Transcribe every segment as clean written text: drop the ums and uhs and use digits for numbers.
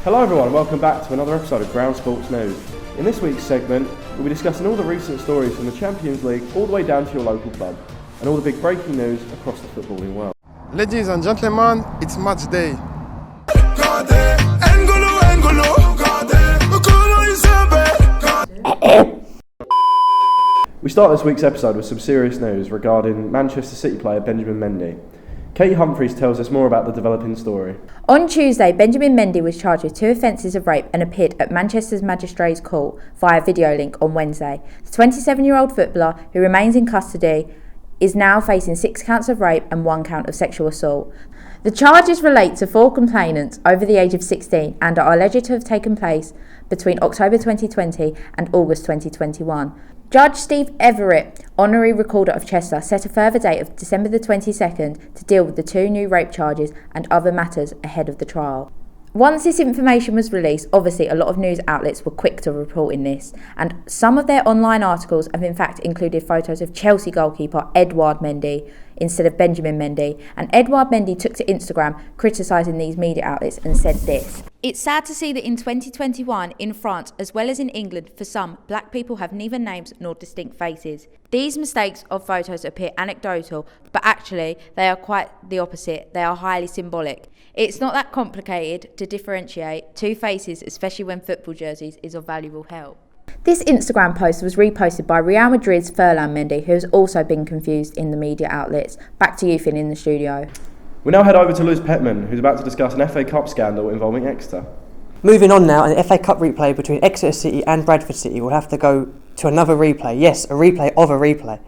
Hello everyone, welcome back to another episode of Ground Sports News. In this week's segment, we'll be discussing all the recent stories from the Champions League all the way down to your local club, and all the big breaking news across the footballing world. Ladies and gentlemen, it's match day. We start this week's episode with some serious news regarding Manchester City player Benjamin Mendy. Katie Humphries tells us more about the developing story. On Tuesday, Benjamin Mendy was charged with 2 offences of rape and appeared at Manchester's Magistrates Court via video link on Wednesday. The 27-year-old footballer, who remains in custody, is now facing 6 counts of rape and 1 count of sexual assault. The charges relate to 4 complainants over the age of 16 and are alleged to have taken place between October 2020 and August 2021. Judge Steve Everett, Honorary Recorder of Chester, set a further date of December the 22nd to deal with the 2 new rape charges and other matters ahead of the trial. Once this information was released, obviously a lot of news outlets were quick to reporting this, and some of their online articles have in fact included photos of Chelsea goalkeeper Edouard Mendy instead of Benjamin Mendy, and Edouard Mendy took to Instagram criticising these media outlets and said this: "It's sad to see that in 2021 in France as well as in England, for some, black people have neither names nor distinct faces. These mistakes of photos appear anecdotal, but actually they are quite the opposite. They are highly symbolic. It's not that complicated to differentiate 2 faces, especially when football jerseys is of valuable help." This Instagram post was reposted by Real Madrid's Ferland Mendy, who has also been confused in the media outlets. Back to you, Finn, in the studio. We now head over to Luz Petman, who's about to discuss an FA Cup scandal involving Exeter. Moving on now, an FA Cup replay between Exeter City and Bradford City will have to go to another replay. Yes, a replay of a replay.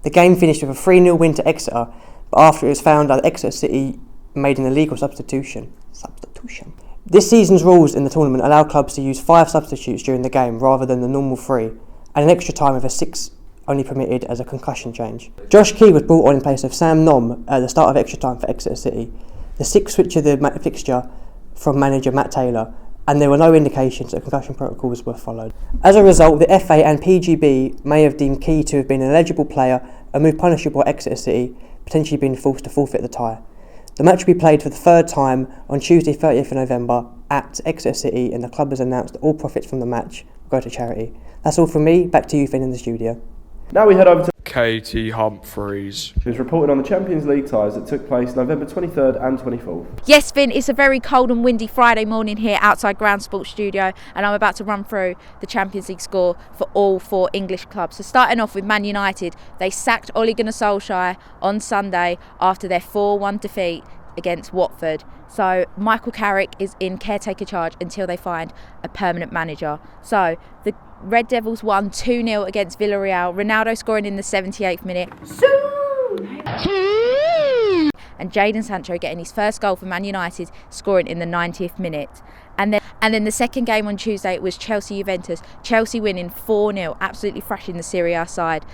The game finished with a 3-0 win to Exeter, but after it was found that Exeter City made an illegal substitution. This season's rules in the tournament allow clubs to use 5 substitutes during the game rather than the normal 3, and an extra time with a 6 only permitted as a concussion change. Josh Key was brought on in place of Sam Nom at the start of extra time for Exeter City. The 6th switch of the fixture from manager Matt Taylor, and there were no indications that concussion protocols were followed. As a result, the FA and PGB may have deemed Key to have been an eligible player, a move punishable at Exeter City, potentially being forced to forfeit the tie. The match will be played for the 3rd time on Tuesday 30th of November at Exeter City, and the club has announced that all profits from the match will go to charity. That's all from me, back to you, Finn, in the studio. Now we head over to Katie Humphries, who's reporting on the Champions League ties that took place November 23rd and 24th. Yes, Finn, it's a very cold and windy Friday morning here outside Ground Sports Studio, and I'm about to run through the Champions League score for all 4 English clubs. So starting off with Man United, they sacked Ole Gunnar Solskjaer on Sunday after their 4-1 defeat against Watford. So Michael Carrick is in caretaker charge until they find a permanent manager. So the Red Devils won 2-0 against Villarreal, Ronaldo scoring in the 78th minute. And Jadon Sancho getting his first goal for Man United, scoring in the 90th minute. And then the second game on Tuesday was Chelsea-Juventus. Chelsea winning 4-0, absolutely thrashing the Serie A side.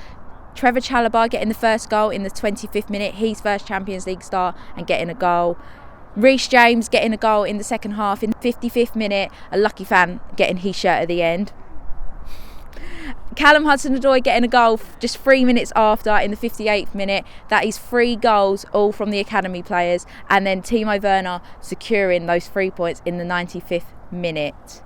Trevor Chalobah getting the first goal in the 25th minute, his first Champions League start, and getting a goal. Reece James getting a goal in the second half in the 55th minute, a lucky fan getting his shirt at the end. Callum Hudson-Odoi getting a goal just 3 minutes after in the 58th minute. That is 3 goals, all from the academy players. And then Timo Werner securing those 3 points in the 95th minute.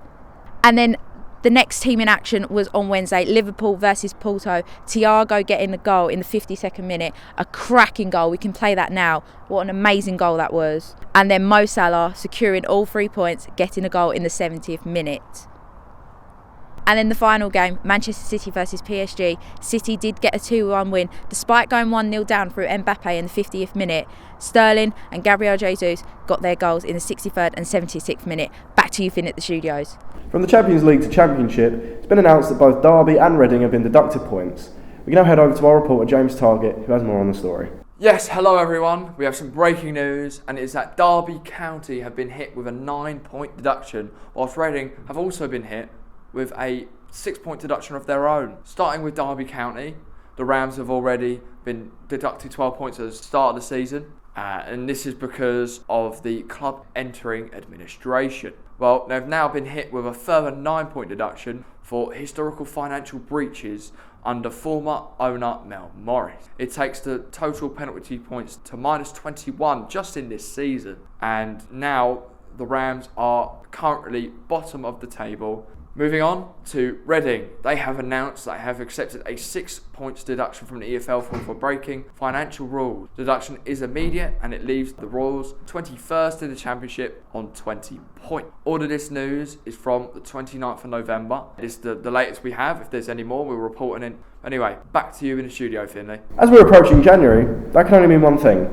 And then the next team in action was on Wednesday, Liverpool versus Porto. Thiago getting a goal in the 52nd minute, a cracking goal. We can play that now. What an amazing goal that was. And then Mo Salah securing all 3 points, getting a goal in the 70th minute. And then the final game, Manchester City versus PSG. City did get a 2-1 win, despite going 1-0 down through Mbappe in the 50th minute. Sterling and Gabriel Jesus got their goals in the 63rd and 76th minute. Back to you, Finn, at the studios. From the Champions League to Championship, it's been announced that both Derby and Reading have been deducted points. We can now head over to our reporter James Target, who has more on the story. Yes, hello everyone. We have some breaking news, and it is that Derby County have been hit with a 9-point deduction, whilst Reading have also been hit with a 6-point deduction of their own. Starting with Derby County, the Rams have already been deducted 12 points at the start of the season, and this is because of the club entering administration. Well, they've now been hit with a further 9-point deduction for historical financial breaches under former owner Mel Morris. It takes the total penalty points to -21 just in this season, and now the Rams are currently bottom of the table. Moving on to Reading. They have announced they have accepted a 6 points deduction from the EFL for breaking financial rules. Deduction is immediate and it leaves the Royals 21st in the Championship on 20 points. All of this news is from the 29th of November. It's the latest we have. If there's any more, we'll report on it. Anyway, back to you in the studio, Finley. As we're approaching January, that can only mean one thing.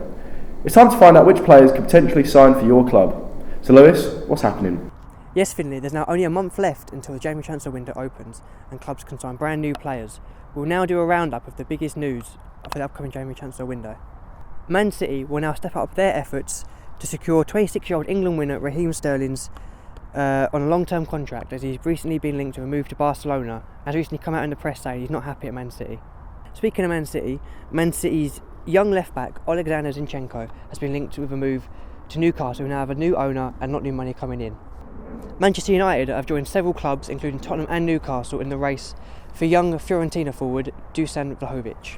It's time to find out which players could potentially sign for your club. So Lewis, what's happening? Yes, Finley, there's now only a month left until the January transfer window opens and clubs can sign brand new players. We'll now do a roundup of the biggest news for the upcoming January transfer window. Man City will now step up their efforts to secure 26-year-old England winner Raheem Sterling's on a long-term contract, as he's recently been linked to a move to Barcelona and has recently come out in the press saying he's not happy at Man City. Speaking of Man City's young left-back Alexander Zinchenko has been linked with a move to Newcastle, who now have a new owner and not new money coming in. Manchester United have joined several clubs, including Tottenham and Newcastle, in the race for young Fiorentina forward Dusan Vlahovic.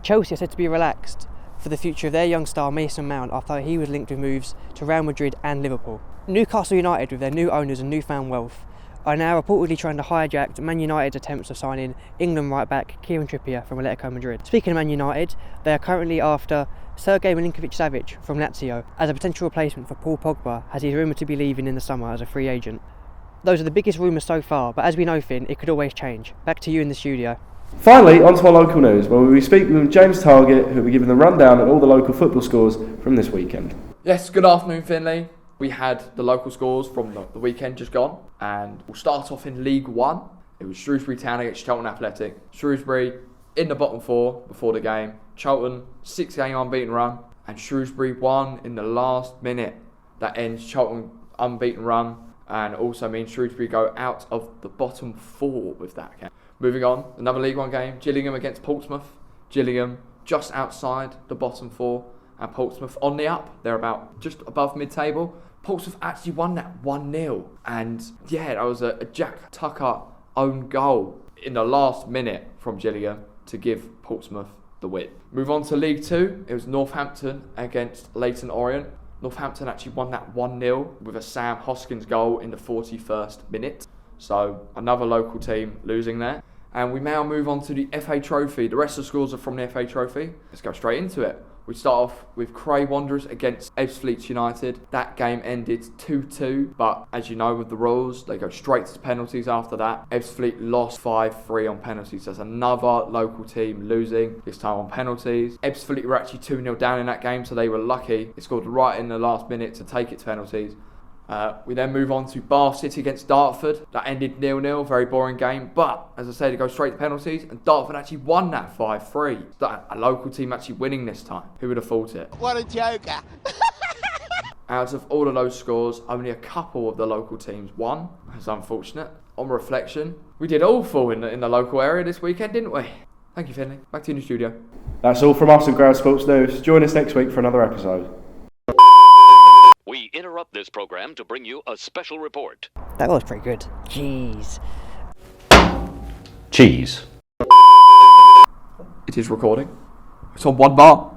Chelsea are said to be relaxed for the future of their young star Mason Mount after he was linked with moves to Real Madrid and Liverpool. Newcastle United, with their new owners and newfound wealth, are now reportedly trying to hijack Man United's attempts of signing England right-back Kieran Trippier from Atletico Madrid. Speaking of Man United, they are currently after Sergej Milinkovic-Savic from Lazio as a potential replacement for Paul Pogba, as he is rumoured to be leaving in the summer as a free agent. Those are the biggest rumours so far, but as we know, Finn, it could always change. Back to you in the studio. Finally, on to our local news, where we'll be speaking with James Target, who will be giving the rundown on all the local football scores from this weekend. Yes, good afternoon, Finley. We had the local scores from the weekend just gone, and we'll start off in League One. It was Shrewsbury Town against Charlton Athletic. Shrewsbury in the bottom four before the game. Charlton 6-game unbeaten run, and Shrewsbury won in the last minute. That ends Charlton unbeaten run, and also means Shrewsbury go out of the bottom four with that game. Moving on, another League One game, Gillingham against Portsmouth. Gillingham just outside the bottom four, and Portsmouth on the up. They're about just above mid-table. Portsmouth actually won that 1-0, and yeah, that was a Jack Tucker own goal in the last minute from Gillingham to give Portsmouth the win. Move on to League Two. It was Northampton against Leyton Orient. Northampton actually won that 1-0 with a Sam Hoskins goal in the 41st minute. So another local team losing there. And we now move on to the FA Trophy. The rest of the scores are from the FA Trophy. Let's go straight into it. We start off with Cray Wanderers against Ebbsfleet United. That game ended 2-2, but as you know with the rules, they go straight to penalties after that. Ebbsfleet lost 5-3 on penalties. There's another local team losing, this time on penalties. Ebbsfleet were actually 2-0 down in that game, so they were lucky. They scored right in the last minute to take it to penalties. We then move on to Bath City against Dartford. That ended 0-0, very boring game. But, as I said, it goes straight to penalties. And Dartford actually won that 5-3. A local team actually winning this time. Who would have thought it? What a joker. Out of all of those scores, only a couple of the local teams won. That's unfortunate. On reflection, we did all fall in the local area this weekend, didn't we? Thank you, Finley. Back to you in the studio. That's all from us at Ground Sports News. Join us next week for another episode. We interrupt this program to bring you a special report. That was pretty good. Jeez. Cheese. It is recording. It's on 1 bar.